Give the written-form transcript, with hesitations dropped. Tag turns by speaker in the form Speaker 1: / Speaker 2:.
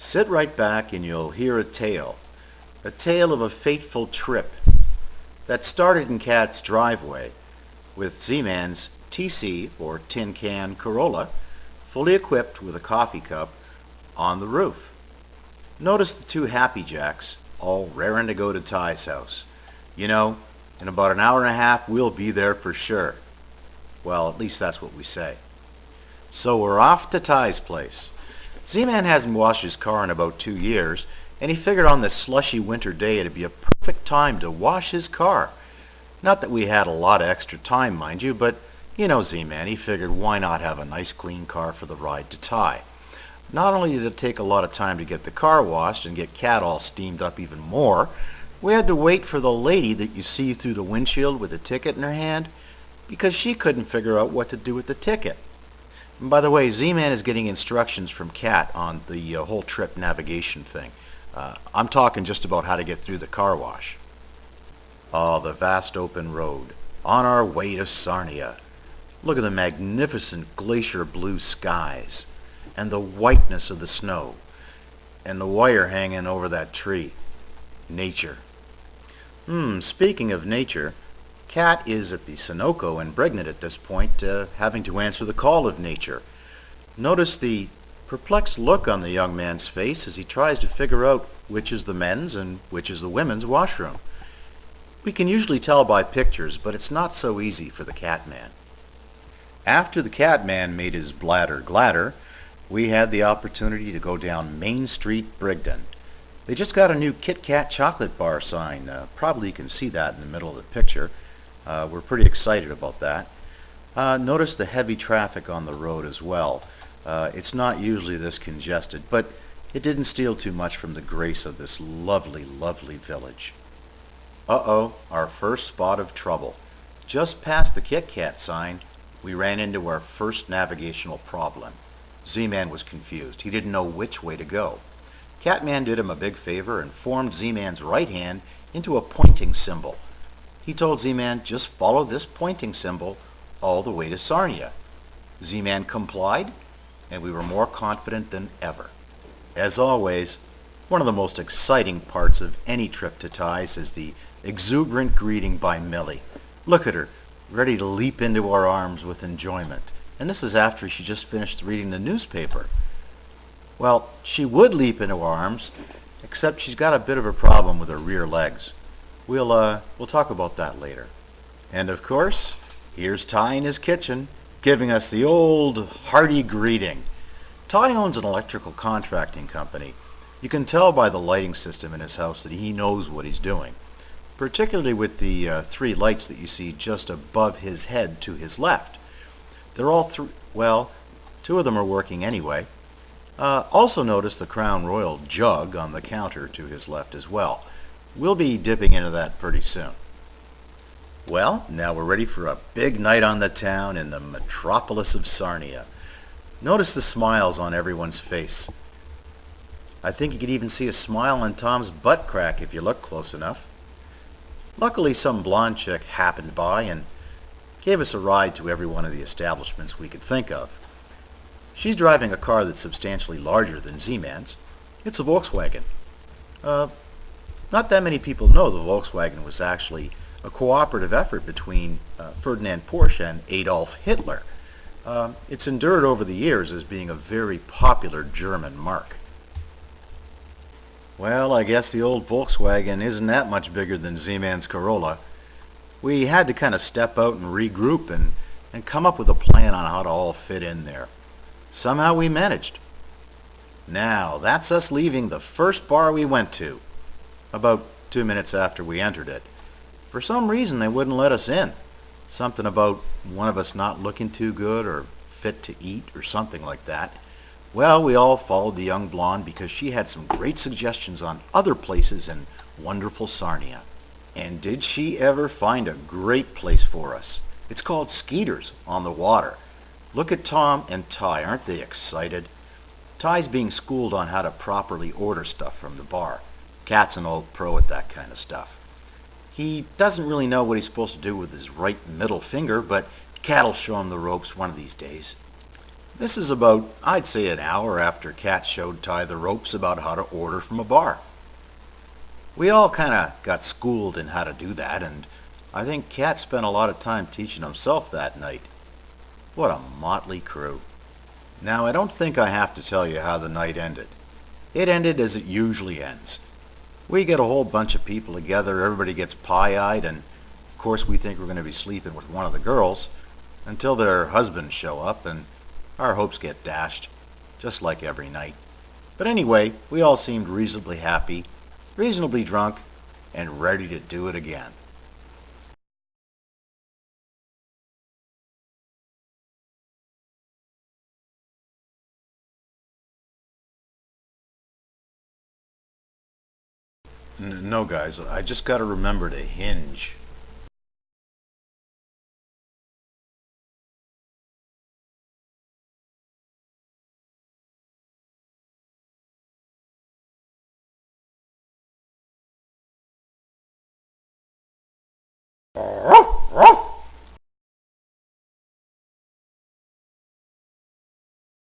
Speaker 1: Sit right back and you'll hear a tale of a fateful trip that started in Kat's driveway with Z-Man's TC, or Tin Can Corolla, fully equipped with a coffee cup on the roof. Notice the two Happy Jacks all raring to go to Ty's house. You know, in about an hour and a half we'll be there for sure. Well, at least that's what we say. So we're off to Ty's place. Z-Man hasn't washed his car in about 2 years, and he figured on this slushy winter day it'd be a perfect time to wash his car. Not that we had a lot of extra time, mind you, but you know Z-Man, he figured why not have a nice clean car for the ride to Ty. Not only did it take a lot of time to get the car washed and get Kat all steamed up even more, we had to wait for the lady that you see through the windshield with the ticket in her hand because she couldn't figure out what to do with the ticket. And by the way, Z-Man is getting instructions from Kat on the whole trip navigation thing. I'm talking just about how to get through the car wash. Oh, the vast open road, on our way to Sarnia. Look at the magnificent glacier blue skies, and the whiteness of the snow, and the wire hanging over that tree. Nature. Speaking of nature, Kat is at the Sunoco in Brignet at this point, having to answer the call of nature. Notice the perplexed look on the young man's face as he tries to figure out which is the men's and which is the women's washroom. We can usually tell by pictures, but it's not so easy for the Catman. After the Catman made his bladder gladder, we had the opportunity to go down Main Street, Brigden. They just got a new Kit Kat chocolate bar sign. Probably you can see that in the middle of the picture. We're pretty excited about that. Notice the heavy traffic on the road as well. It's not usually this congested, but it didn't steal too much from the grace of this lovely, lovely village. Uh-oh, our first spot of trouble. Just past the Kit Kat sign, we ran into our first navigational problem. Z-Man was confused. He didn't know which way to go. Catman did him a big favor and formed Z-Man's right hand into a pointing symbol. He told Z-Man, just follow this pointing symbol all the way to Sarnia. Z-Man complied, and we were more confident than ever. As always, one of the most exciting parts of any trip to Ty's is the exuberant greeting by Millie. Look at her, ready to leap into our arms with enjoyment. And this is after she just finished reading the newspaper. Well, she would leap into our arms, except she's got a bit of a problem with her rear legs. We'll talk about that later. And of course, here's Ty in his kitchen, giving us the old hearty greeting. Ty owns an electrical contracting company. You can tell by the lighting system in his house that he knows what he's doing, particularly with the 3 lights that you see just above his head to his left. They're all well, 2 of them are working anyway. Also notice the Crown Royal jug on the counter to his left as well. We'll be dipping into that pretty soon. Well, now we're ready for a big night on the town in the metropolis of Sarnia. Notice the smiles on everyone's face. I think you could even see a smile on Tom's butt crack if you look close enough. Luckily, some blonde chick happened by and gave us a ride to every one of the establishments we could think of. She's driving a car that's substantially larger than Z-Man's. It's a Volkswagen. Not that many people know the Volkswagen was actually a cooperative effort between Ferdinand Porsche and Adolf Hitler. It's endured over the years as being a very popular German marque. Well, I guess the old Volkswagen isn't that much bigger than Z-Man's Corolla. We had to kind of step out and regroup and come up with a plan on how to all fit in there. Somehow we managed. Now, that's us leaving the first bar we went to, about 2 minutes after we entered it. For some reason, they wouldn't let us in. Something about one of us not looking too good or fit to eat or something like that. Well, we all followed the young blonde because she had some great suggestions on other places in wonderful Sarnia. And did she ever find a great place for us? It's called Skeeter's on the water. Look at Tom and Ty, aren't they excited? Ty's being schooled on how to properly order stuff from the bar. Kat's an old pro at that kind of stuff. He doesn't really know what he's supposed to do with his right middle finger, but Kat'll show him the ropes one of these days. This is about, I'd say, an hour after Cat showed Ty the ropes about how to order from a bar. We all kind of got schooled in how to do that, and I think Cat spent a lot of time teaching himself that night. What a motley crew. Now, I don't think I have to tell you how the night ended. It ended as it usually ends. We get a whole bunch of people together, everybody gets pie-eyed, and of course we think we're going to be sleeping with one of the girls until their husbands show up, and our hopes get dashed, just like every night. But anyway, we all seemed reasonably happy, reasonably drunk, and ready to do it again. No, guys, I just got to remember to hinge.